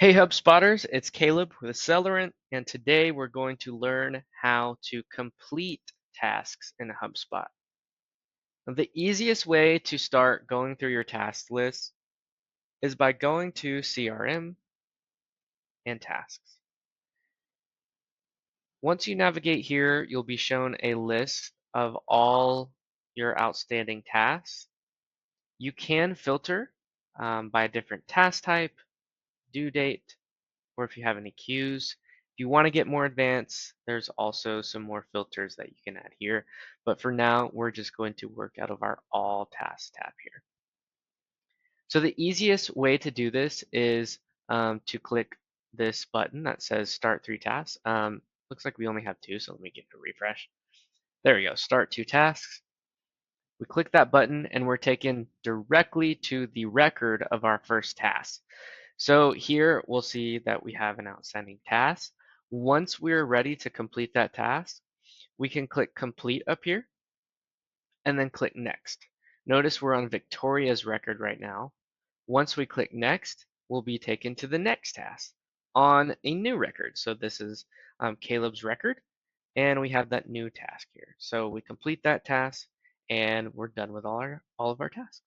Hey HubSpotters, it's Caleb with Accelerant, and today we're going to learn how to complete tasks in HubSpot. The easiest way to start going through your task list is by going to CRM and tasks. Once you navigate here, you'll be shown a list of all your outstanding tasks. You can filter by a different task type, due date, or if you have any queues. If you want to get more advanced, there's also some more filters that you can add here. But for now, we're just going to work out of our All Tasks tab here. So the easiest way to do this is to click this button that says Start 3 Tasks. Looks like we only have 2, so let me give it a refresh. There we go, Start 2 Tasks. We click that button and we're taken directly to the record of our first task. So here we'll see that we have an outstanding task. Once we're ready to complete that task, we can click complete up here and then click next. Notice we're on Victoria's record right now. Once we click next, we'll be taken to the next task on a new record. So this is Caleb's record, and we have that new task here. So we complete that task and we're done with all of our tasks.